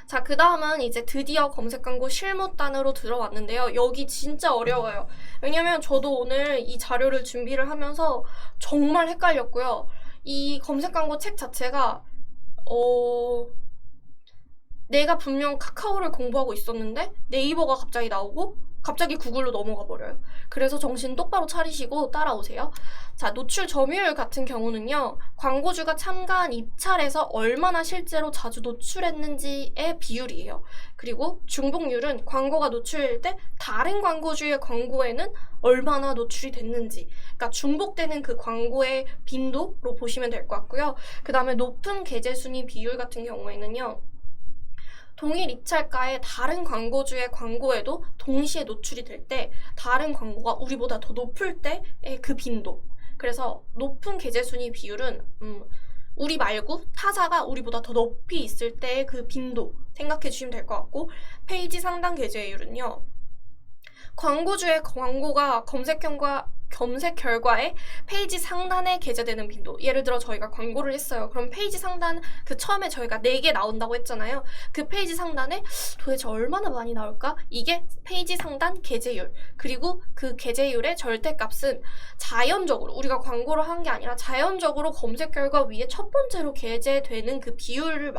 자, 그 다음은 이제 드디어 검색 광고 실무단으로 들어왔는데요. 여기 진짜 어려워요. 왜냐면 저도 오늘 이 자료를 준비를 하면서 정말 헷갈렸고요. 이 검색 광고 책 자체가 내가 분명 카카오를 공부하고 있었는데 네이버가 갑자기 나오고 갑자기 구글로 넘어가 버려요. 그래서 정신 똑바로 차리시고 따라오세요. 자, 노출 점유율 같은 경우는요. 광고주가 참가한 입찰에서 얼마나 실제로 자주 노출했는지의 비율이에요. 그리고 중복률은 광고가 노출될 때 다른 광고주의 광고에는 얼마나 노출이 됐는지, 그러니까 중복되는 그 광고의 빈도로 보시면 될 것 같고요. 그 다음에 높은 게재 순위 비율 같은 경우에는요. 동일 입찰가의 다른 광고주의 광고에도 동시에 노출이 될 때 다른 광고가 우리보다 더 높을 때의 그 빈도. 그래서 높은 게재 순위 비율은 우리 말고 타사가 우리보다 더 높이 있을 때의 그 빈도 생각해 주시면 될 것 같고, 페이지 상단 게재율은요. 광고주의 광고가 검색 결과에 페이지 상단에 게재되는 빈도. 예를 들어 저희가 광고를 했어요. 그럼 페이지 상단, 그 처음에 저희가 4개 나온다고 했잖아요. 그 페이지 상단에 도대체 얼마나 많이 나올까? 이게 페이지 상단 게재율. 그리고 그 게재율의 절대값은 자연적으로, 우리가 광고를 한 게 아니라 자연적으로 검색 결과 위에 첫 번째로 게재되는 그 비율을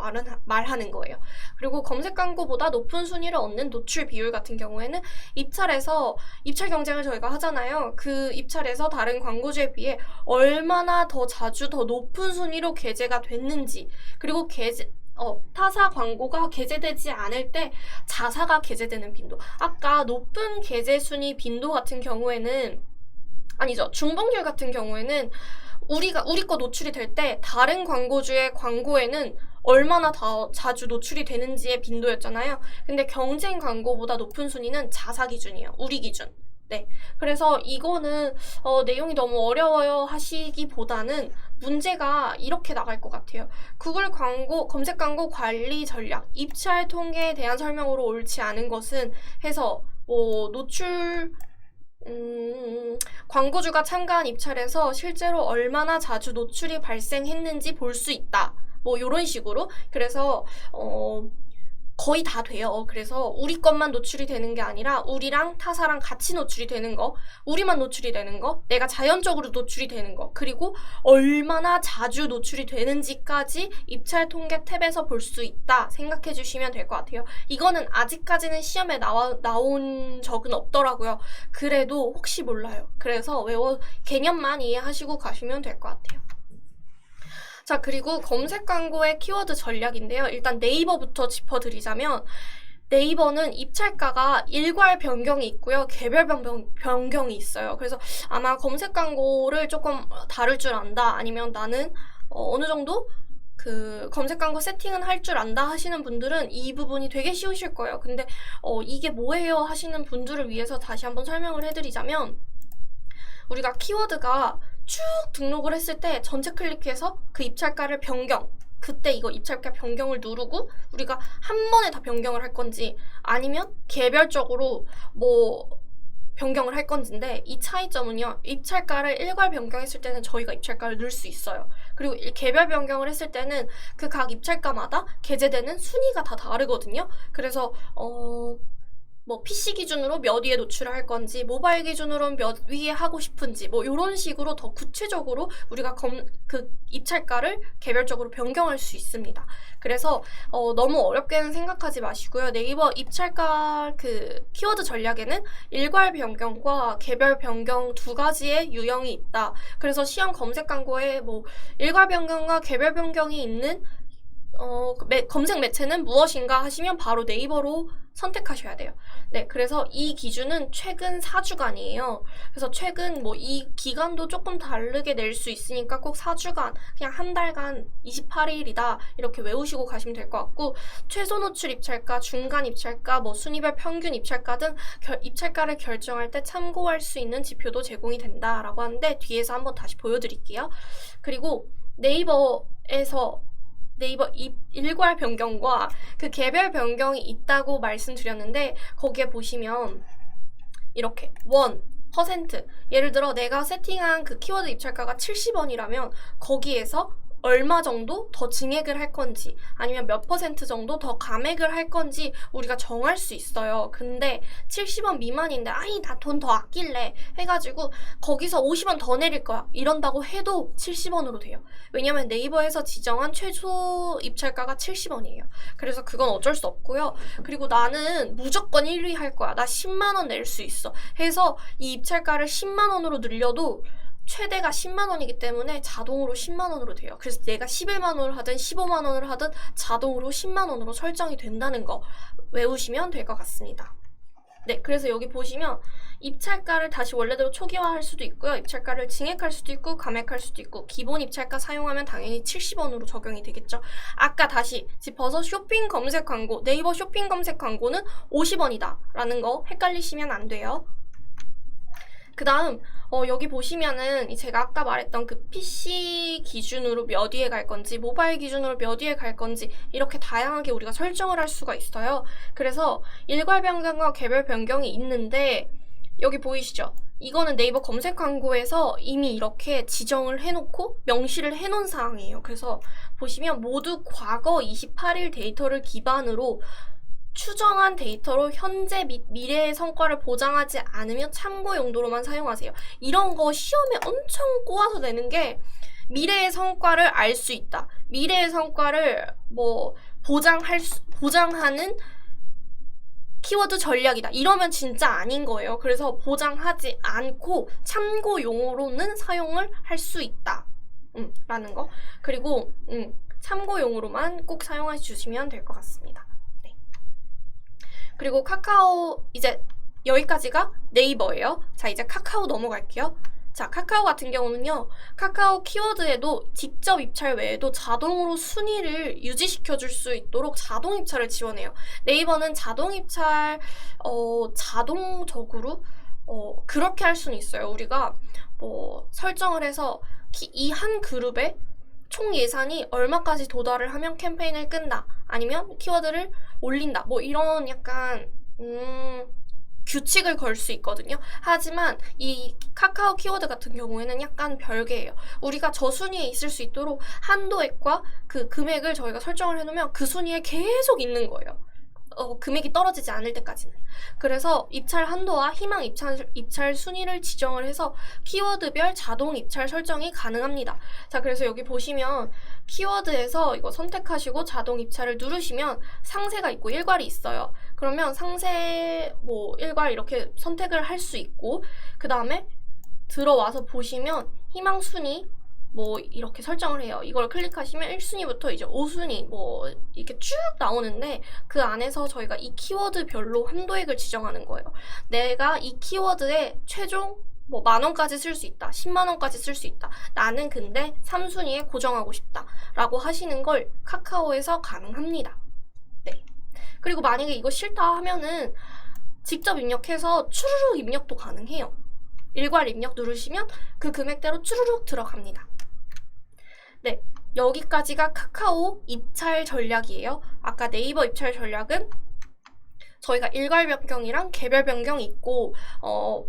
말하는 거예요. 그리고 검색 광고보다 높은 순위를 얻는 노출 비율 같은 경우에는 입찰에서 입찰 경쟁을 저희가 하잖아요. 그 입찰에서 다른 광고주에 비해 얼마나 더 자주 더 높은 순위로 게재가 됐는지, 그리고 타사 광고가 게재되지 않을 때 자사가 게재되는 빈도. 아까 높은 게재 순위 빈도 같은 경우에는, 아니죠, 중복률 같은 경우에는 우리 거 노출이 될 때 다른 광고주의 광고에는 얼마나 더 자주 노출이 되는지의 빈도였잖아요. 근데 경쟁 광고보다 높은 순위는 자사 기준이에요. 우리 기준. 네. 그래서 이거는 내용이 너무 어려워요 하시기보다는 문제가 이렇게 나갈 것 같아요. 구글 광고, 검색 광고 관리 전략, 입찰 통계에 대한 설명으로 옳지 않은 것은 해서 노출 광고주가 참가한 입찰에서 실제로 얼마나 자주 노출이 발생했는지 볼 수 있다. 요런 식으로. 그래서 거의 다 돼요. 그래서 우리 것만 노출이 되는 게 아니라 우리랑 타사랑 같이 노출이 되는 거, 우리만 노출이 되는 거, 내가 자연적으로 노출이 되는 거, 그리고 얼마나 자주 노출이 되는지까지 입찰 통계 탭에서 볼 수 있다 생각해 주시면 될 것 같아요. 이거는 아직까지는 시험에 나온 적은 없더라고요. 그래도 혹시 몰라요. 그래서 개념만 이해하시고 가시면 될 것 같아요. 자, 그리고 검색 광고의 키워드 전략인데요. 일단 네이버부터 짚어드리자면, 네이버는 입찰가가 일괄 변경이 있고요. 개별 변경이 있어요. 그래서 아마 검색 광고를 조금 다룰 줄 안다, 아니면 나는 어느 정도 그 검색 광고 세팅은 할 줄 안다 하시는 분들은 이 부분이 되게 쉬우실 거예요. 근데 이게 뭐예요 하시는 분들을 위해서 다시 한번 설명을 해드리자면, 우리가 키워드가 쭉 등록을 했을 때 전체 클릭해서 그 입찰가를 그때 이거 입찰가 변경을 누르고 우리가 한 번에 다 변경을 할 건지, 아니면 개별적으로 변경을 할 건지인데, 이 차이점은요, 입찰가를 일괄 변경했을 때는 저희가 입찰가를 넣을 수 있어요. 그리고 개별 변경을 했을 때는 그 각 입찰가마다 게재되는 순위가 다 다르거든요. 그래서 PC 기준으로 몇 위에 노출을 할 건지, 모바일 기준으로 몇 위에 하고 싶은지, 이런 식으로 더 구체적으로 우리가 그 입찰가를 개별적으로 변경할 수 있습니다. 그래서 너무 어렵게는 생각하지 마시고요. 네이버 입찰가 그 키워드 전략에는 일괄 변경과 개별 변경 두 가지의 유형이 있다. 그래서 시험 검색 광고에 일괄 변경과 개별 변경이 있는 검색 매체는 무엇인가 하시면 바로 네이버로 선택하셔야 돼요. 네, 그래서 이 기준은 최근 4주간이에요. 그래서 최근 이 기간도 조금 다르게 낼 수 있으니까 꼭 4주간, 그냥 한 달간 28일이다 이렇게 외우시고 가시면 될 것 같고, 최소 노출 입찰가, 중간 입찰가, 순위별 평균 입찰가 등 입찰가를 결정할 때 참고할 수 있는 지표도 제공이 된다라고 하는데, 뒤에서 한번 다시 보여드릴게요. 그리고 네이버 일괄 변경과 그 개별 변경이 있다고 말씀드렸는데, 거기에 보시면 이렇게 1%, 예를 들어 내가 세팅한 그 키워드 입찰가가 70원이라면 거기에서 얼마 정도 더 증액을 할 건지 아니면 몇 퍼센트 정도 더 감액을 할 건지 우리가 정할 수 있어요. 근데 70원 미만인데 아이 나 돈 더 아낄래 해가지고 거기서 50원 더 내릴 거야 이런다고 해도 70원으로 돼요. 왜냐면 네이버에서 지정한 최소 입찰가가 70원이에요. 그래서 그건 어쩔 수 없고요. 그리고 나는 무조건 1위 할 거야. 나 10만 원 낼 수 있어. 해서 이 입찰가를 10만 원으로 늘려도 최대가 10만 원이기 때문에 자동으로 10만 원으로 돼요. 그래서 내가 11만 원을 하든 15만 원을 하든 자동으로 10만 원으로 설정이 된다는 거 외우시면 될 것 같습니다. 네, 그래서 여기 보시면 입찰가를 다시 원래대로 초기화할 수도 있고요. 입찰가를 증액할 수도 있고 감액할 수도 있고 기본 입찰가 사용하면 당연히 70원으로 적용이 되겠죠. 아까 다시 짚어서 쇼핑 검색 광고, 네이버 쇼핑 검색 광고는 50원이다 라는 거 헷갈리시면 안 돼요. 그 다음 여기 보시면은 제가 아까 말했던 그 PC 기준으로 몇 위에 갈 건지 모바일 기준으로 몇 위에 갈 건지 이렇게 다양하게 우리가 설정을 할 수가 있어요. 그래서 일괄 변경과 개별 변경이 있는데 여기 보이시죠? 이거는 네이버 검색 광고에서 이미 이렇게 지정을 해놓고 명시를 해놓은 사항이에요. 그래서 보시면 모두 과거 28일 데이터를 기반으로 추정한 데이터로 현재 및 미래의 성과를 보장하지 않으며 참고 용도로만 사용하세요. 이런 거 시험에 엄청 꼬아서 내는 게 미래의 성과를 알 수 있다. 미래의 성과를 뭐 보장하는 키워드 전략이다. 이러면 진짜 아닌 거예요. 그래서 보장하지 않고 참고 용어로는 사용을 할 수 있다. 라는 거. 그리고 참고용으로만 꼭 사용해 주시면 될 것 같습니다. 그리고 카카오 이제 여기까지가 네이버예요. 자, 이제 카카오 넘어갈게요. 자, 카카오 같은 경우는요. 카카오 키워드에도 직접 입찰 외에도 자동으로 순위를 유지시켜 줄 수 있도록 자동 입찰을 지원해요. 네이버는 자동 입찰 자동적으로 그렇게 할 수는 있어요. 우리가 뭐 설정을 해서 이 한 그룹에 총 예산이 얼마까지 도달을 하면 캠페인을 끈다. 아니면 키워드를 올린다. 뭐 이런 약간 규칙을 걸 수 있거든요. 하지만 이 카카오 키워드 같은 경우에는 약간 별개예요. 우리가 저 순위에 있을 수 있도록 한도액과 그 금액을 저희가 설정을 해놓으면 그 순위에 계속 있는 거예요. 금액이 떨어지지 않을 때까지는. 그래서 입찰 한도와 희망 입찰 순위를 지정을 해서 키워드별 자동 입찰 설정이 가능합니다. 자, 그래서 여기 보시면 키워드에서 이거 선택하시고 자동 입찰을 누르시면 상세가 있고 일괄이 있어요. 그러면 상세, 뭐 일괄 이렇게 선택을 할 수 있고 그 다음에 들어와서 보시면 희망 순위 뭐 이렇게 설정을 해요. 이걸 클릭하시면 1순위부터 이제 5순위 뭐 이렇게 쭉 나오는데 그 안에서 저희가 이 키워드별로 한도액을 지정하는 거예요. 내가 이 키워드에 최종 뭐 10,000원까지 쓸 수 있다. 100,000원까지 쓸 수 있다. 나는 근데 3순위에 고정하고 싶다. 라고 하시는 걸 카카오에서 가능합니다. 네. 그리고 만약에 이거 싫다 하면은 직접 입력해서 추르륵 입력도 가능해요. 일괄 입력 누르시면 그 금액대로 추르륵 들어갑니다. 네, 여기까지가 카카오 입찰 전략이에요. 아까 네이버 입찰 전략은 저희가 일괄 변경이랑 개별 변경이 있고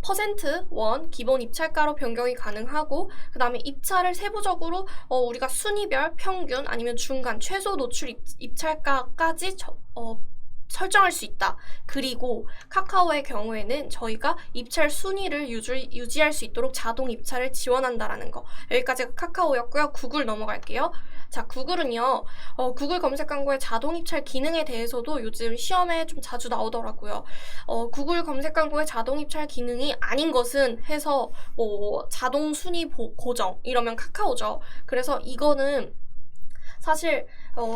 퍼센트 원 기본 입찰가로 변경이 가능하고 그 다음에 입찰을 세부적으로 우리가 순위별 평균 아니면 중간 최소 노출 입찰가까지 설정할 수 있다. 그리고 카카오의 경우에는 저희가 입찰 순위를 유지할 수 있도록 자동 입찰을 지원한다라는 거. 여기까지가 카카오였고요. 구글 넘어갈게요. 자, 구글은요. 구글 검색 광고의 자동 입찰 기능에 대해서도 요즘 시험에 좀 자주 나오더라고요. 구글 검색 광고의 자동 입찰 기능이 아닌 것은 해서 뭐 자동 순위 고정 이러면 카카오죠. 그래서 이거는 사실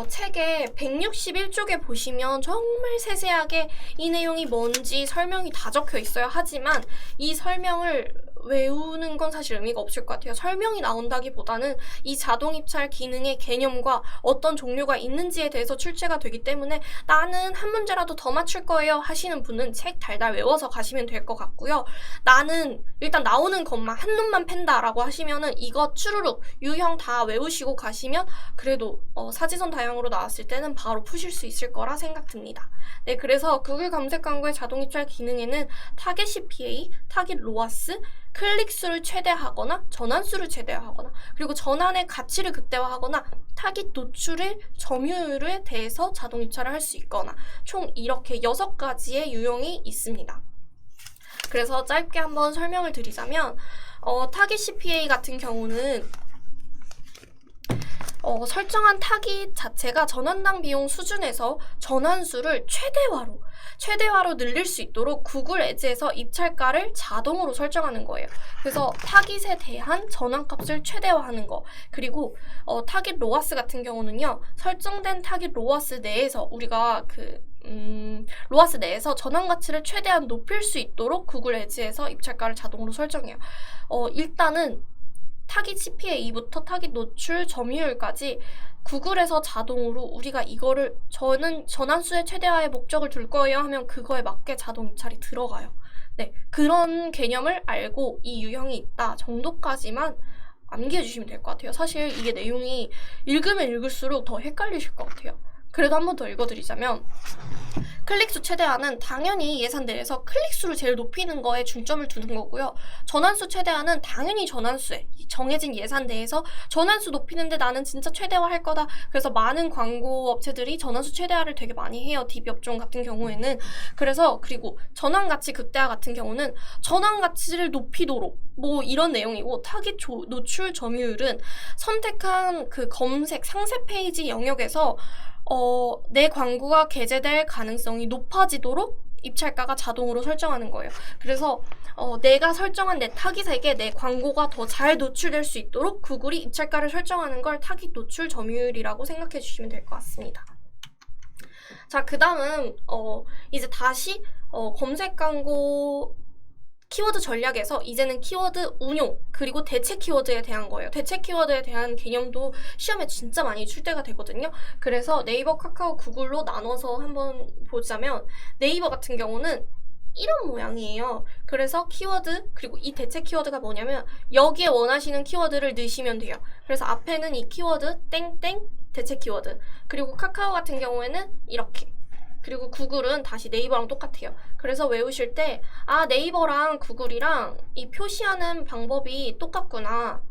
책의 161쪽에 보시면 정말 세세하게 이 내용이 뭔지 설명이 다 적혀 있어요. 하지만 이 설명을 외우는 건 사실 의미가 없을 것 같아요. 설명이 나온다기보다는 이 자동 입찰 기능의 개념과 어떤 종류가 있는지에 대해서 출제가 되기 때문에 나는 한 문제라도 더 맞출 거예요 하시는 분은 책 달달 외워서 가시면 될 것 같고요. 나는 일단 나오는 것만 한눈만 팬다라고 하시면은 이거 추루룩 유형 다 외우시고 가시면 그래도 사지선 다양으로 나왔을 때는 바로 푸실 수 있을 거라 생각됩니다. 네, 그래서 구글 검색 광고의 자동 입찰 기능에는 타겟 CPA, 타겟 로아스, 클릭 수를 최대화하거나 전환 수를 최대화하거나 그리고 전환의 가치를 극대화하거나 타깃 노출의 점유율에 대해서 자동 입찰을 할 수 있거나 총 이렇게 6가지의 유형이 있습니다. 그래서 짧게 한번 설명을 드리자면 타깃 CPA 같은 경우는 설정한 타깃 자체가 전환당 비용 수준에서 전환수를 최대화로 늘릴 수 있도록 구글 애즈에서 입찰가를 자동으로 설정하는 거예요. 그래서 타깃에 대한 전환값을 최대화하는 거. 그리고 타깃 로아스 같은 경우는요. 설정된 타깃 로아스 내에서 우리가 로아스 내에서 전환 가치를 최대한 높일 수 있도록 구글 애즈에서 입찰가를 자동으로 설정해요. 일단은 타깃 CPA부터 타깃 노출 점유율까지 구글에서 자동으로 우리가 이거를 저는 전환수의 최대화의 목적을 둘 거예요 하면 그거에 맞게 자동 입찰이 들어가요. 네, 그런 개념을 알고 이 유형이 있다 정도까지만 암기해 주시면 될 것 같아요. 사실 이게 내용이 읽으면 읽을수록 더 헷갈리실 것 같아요. 그래도 한 번 더 읽어드리자면 클릭수 최대화는 당연히 예산 내에서 클릭수를 제일 높이는 거에 중점을 두는 거고요. 전환수 최대화는 당연히 전환수에 정해진 예산 내에서 전환수 높이는데 나는 진짜 최대화할 거다. 그래서 많은 광고 업체들이 전환수 최대화를 되게 많이 해요. DB 업종 같은 경우에는. 그래서 그리고 전환가치 극대화 같은 경우는 전환가치를 높이도록 뭐 이런 내용이고 타깃 노출 점유율은 선택한 그 검색 상세 페이지 영역에서 내 광고가 게재될 가능성이 높아지도록 입찰가가 자동으로 설정하는 거예요. 그래서 내가 설정한 내 타깃에게 내 광고가 더 잘 노출될 수 있도록 구글이 입찰가를 설정하는 걸 타깃 노출 점유율이라고 생각해 주시면 될 것 같습니다. 자, 그 다음 이제 다시 검색 광고 키워드 전략에서 이제는 키워드 운용 그리고 대체 키워드에 대한 거예요. 대체 키워드에 대한 개념도 시험에 진짜 많이 출제가 되거든요. 그래서 네이버, 카카오, 구글로 나눠서 한번 보자면 네이버 같은 경우는 이런 모양이에요. 그래서 키워드 그리고 이 대체 키워드가 뭐냐면 여기에 원하시는 키워드를 넣으시면 돼요. 그래서 앞에는 이 키워드 땡땡 대체 키워드 그리고 카카오 같은 경우에는 이렇게 그리고 구글은 다시 네이버랑 똑같아요. 그래서 외우실 때 네이버랑 구글이랑 이 표시하는 방법이 똑같구나.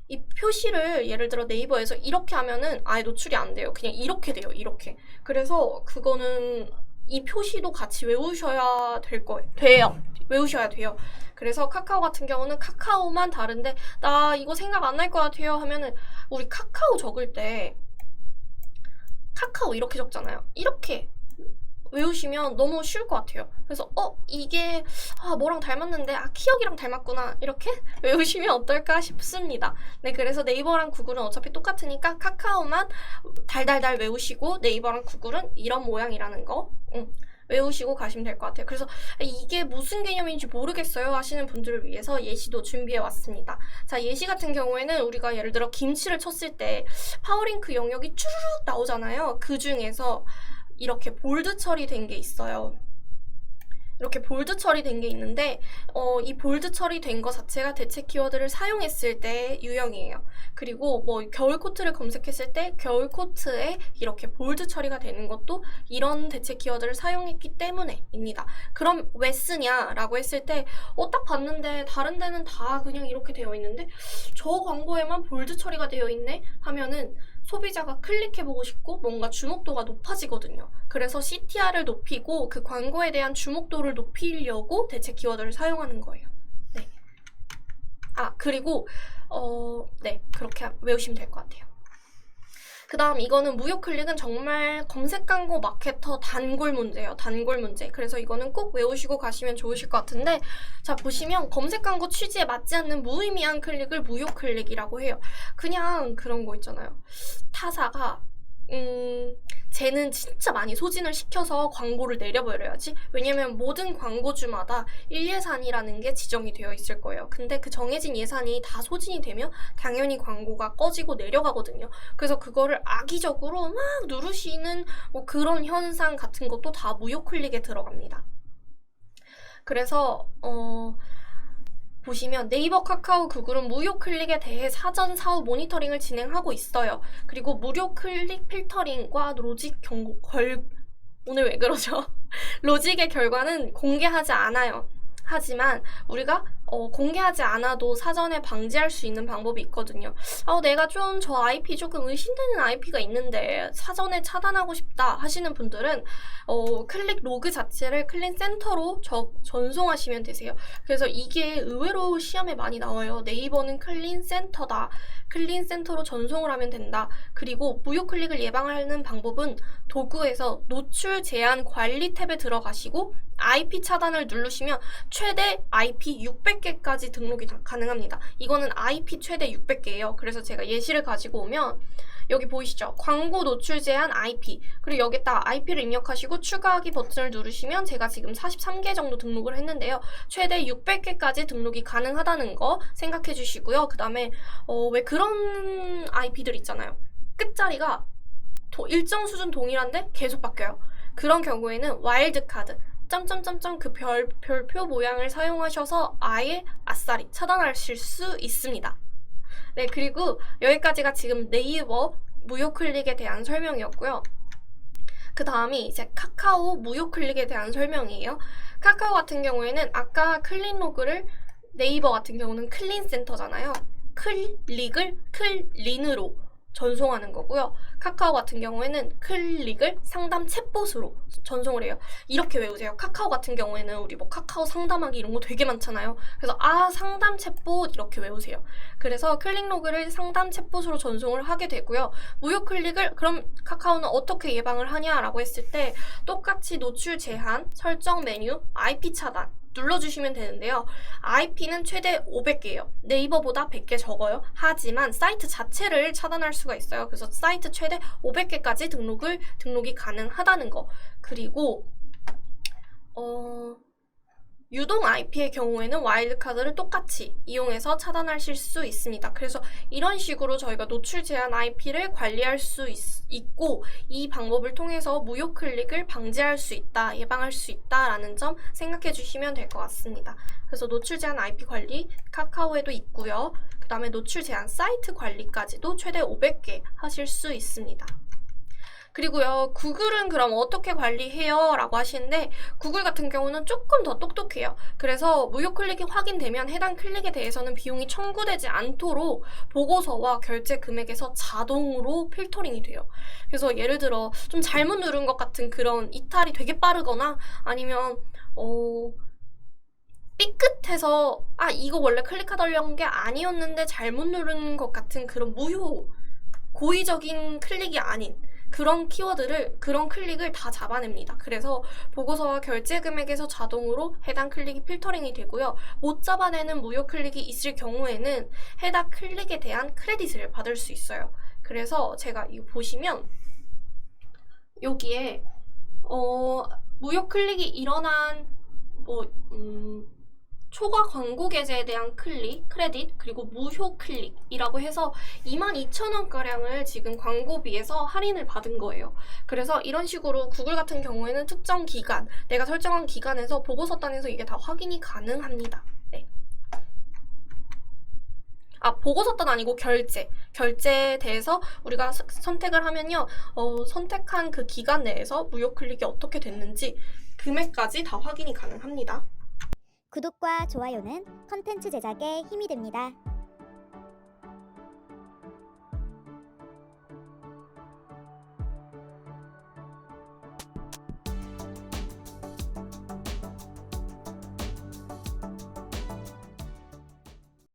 이 표시를 예를 들어 네이버에서 이렇게 하면은 아예 노출이 안 돼요. 그냥 이렇게 돼요. 이렇게. 그래서 그거는 이 표시도 같이 외우셔야 될 거예요. 외우셔야 돼요. 그래서 카카오 같은 경우는 카카오만 다른데 나 이거 생각 안 날 것 같아요 하면은 우리 카카오 적을 때 카카오 이렇게 적잖아요. 이렇게 외우시면 너무 쉬울 것 같아요. 그래서 이게 뭐랑 닮았는데 키역이랑 닮았구나 이렇게 외우시면 어떨까 싶습니다. 네, 그래서 네이버랑 구글은 어차피 똑같으니까 카카오만 달달달 외우시고 네이버랑 구글은 이런 모양이라는 거 외우시고 가시면 될 것 같아요. 그래서 이게 무슨 개념인지 모르겠어요 하시는 분들을 위해서 예시도 준비해 왔습니다. 자, 예시 같은 경우에는 우리가 예를 들어 김치를 쳤을 때 파워링크 영역이 쭈르륵 나오잖아요. 그 중에서 이렇게 볼드 처리된 게 있어요. 이렇게 볼드 처리된 게 있는데 이 볼드 처리된 거 자체가 대체 키워드를 사용했을 때 유형이에요. 그리고 뭐 겨울 코트를 검색했을 때 겨울 코트에 이렇게 볼드 처리가 되는 것도 이런 대체 키워드를 사용했기 때문에입니다. 그럼 왜 쓰냐라고 했을 때 딱 봤는데 다른 데는 다 그냥 이렇게 되어 있는데 저 광고에만 볼드 처리가 되어 있네 하면은 소비자가 클릭해보고 싶고 뭔가 주목도가 높아지거든요. 그래서 CTR을 높이고 그 광고에 대한 주목도를 높이려고 대체 키워드를 사용하는 거예요. 네. 그리고 네, 그렇게 외우시면 될 것 같아요. 그 다음 이거는 무료 클릭은 정말 검색 광고 마케터 단골 문제예요. 단골 문제. 그래서 이거는 꼭 외우시고 가시면 좋으실 것 같은데 자, 보시면 검색 광고 취지에 맞지 않는 무의미한 클릭을 무료 클릭이라고 해요. 그냥 그런 거 있잖아요. 타사가 쟤는 진짜 많이 소진을 시켜서 광고를 내려버려야지. 왜냐면 모든 광고주마다 일예산이라는 게 지정이 되어 있을 거예요. 근데 그 정해진 예산이 다 소진이 되면 당연히 광고가 꺼지고 내려가거든요. 그래서 그거를 악의적으로 막 누르시는 뭐 그런 현상 같은 것도 다 무료 클릭에 들어갑니다. 그래서 보시면 네이버, 카카오, 구글은 무료 클릭에 대해 사전 사후 모니터링을 진행하고 있어요. 그리고 무료 클릭 필터링과 로직 오늘 왜 그러죠? 로직의 결과는 공개하지 않아요. 하지만 우리가 공개하지 않아도 사전에 방지할 수 있는 방법이 있거든요. 내가 좀 저 IP 조금 의심되는 IP가 있는데 사전에 차단하고 싶다 하시는 분들은 클릭 로그 자체를 클린 센터로 전송하시면 되세요. 그래서 이게 의외로 시험에 많이 나와요. 네이버는 클린 센터다. 클린 센터로 전송을 하면 된다. 그리고 무효 클릭을 예방하는 방법은 도구에서 노출 제한 관리 탭에 들어가시고 IP 차단을 누르시면 최대 IP 600개까지 등록이 가능합니다. 이거는 IP 최대 600개예요. 그래서 제가 예시를 가지고 오면 여기 보이시죠? 광고 노출 제한 IP. 그리고 여기다 IP를 입력하시고 추가하기 버튼을 누르시면 제가 지금 43개 정도 등록을 했는데요. 최대 600개까지 등록이 가능하다는 거 생각해 주시고요. 그 다음에 왜 그런 IP들 있잖아요. 끝자리가 일정 수준 동일한데 계속 바뀌어요. 그런 경우에는 와일드카드 점점점점 그 별표 모양을 사용하셔서 아예 아싸리 차단하실 수 있습니다. 네, 그리고 여기까지가 지금 네이버 무효 클릭에 대한 설명이었고요. 그 다음이 이제 카카오 무효 클릭에 대한 설명이에요. 카카오 같은 경우에는 아까 클린 로그를 네이버 같은 경우는 클린 센터잖아요. 클릭을 클린으로 전송하는 거고요. 카카오 같은 경우에는 클릭을 상담 챗봇으로 전송을 해요. 이렇게 외우세요. 카카오 같은 경우에는 우리 뭐 카카오 상담하기 이런 거 되게 많잖아요. 그래서 상담 챗봇 이렇게 외우세요. 그래서 클릭 로그를 상담 챗봇으로 전송을 하게 되고요. 무효 클릭을 그럼 카카오는 어떻게 예방을 하냐라고 했을 때 똑같이 노출 제한, 설정 메뉴, IP 차단 눌러주시면 되는데요. IP는 최대 500개예요. 네이버보다 100개 적어요. 하지만 사이트 자체를 차단할 수가 있어요. 그래서 사이트 최대 500개까지 등록이 가능하다는 거. 그리고 유동 IP의 경우에는 와일드카드를 똑같이 이용해서 차단하실 수 있습니다. 그래서 이런 식으로 저희가 노출 제한 IP를 관리할 수 있고 이 방법을 통해서 무효 클릭을 방지할 수 있다, 예방할 수 있다라는 점 생각해 주시면 될 것 같습니다. 그래서 노출 제한 IP 관리 카카오에도 있고요. 그 다음에 노출 제한 사이트 관리까지도 최대 500개 하실 수 있습니다. 그리고요, 구글은 그럼 어떻게 관리해요? 라고 하시는데 구글 같은 경우는 조금 더 똑똑해요. 그래서 무효 클릭이 확인되면 해당 클릭에 대해서는 비용이 청구되지 않도록 보고서와 결제 금액에서 자동으로 필터링이 돼요. 그래서 예를 들어 좀 잘못 누른 것 같은 그런 이탈이 되게 빠르거나 아니면 삐끗해서 이거 원래 클릭하려는 게 아니었는데 잘못 누른 것 같은 그런 고의적인 클릭이 아닌 그런 그런 클릭을 다 잡아냅니다. 그래서 보고서와 결제 금액에서 자동으로 해당 클릭이 필터링이 되고요. 못 잡아내는 무효 클릭이 있을 경우에는 해당 클릭에 대한 크레딧을 받을 수 있어요. 그래서 제가 이거 보시면 여기에 무효 클릭이 일어난 초과 광고 게재에 대한 크레딧, 그리고 무효 클릭이라고 해서 22,000원가량을 지금 광고비에서 할인을 받은 거예요. 그래서 이런 식으로 구글 같은 경우에는 특정 기간, 내가 설정한 기간에서 보고서단에서 이게 다 확인이 가능합니다. 네. 보고서단 아니고 결제에 대해서 우리가 선택을 하면요. 선택한 그 기간 내에서 무효 클릭이 어떻게 됐는지 금액까지 다 확인이 가능합니다. 구독과 좋아요는 컨텐츠 제작에 힘이 됩니다.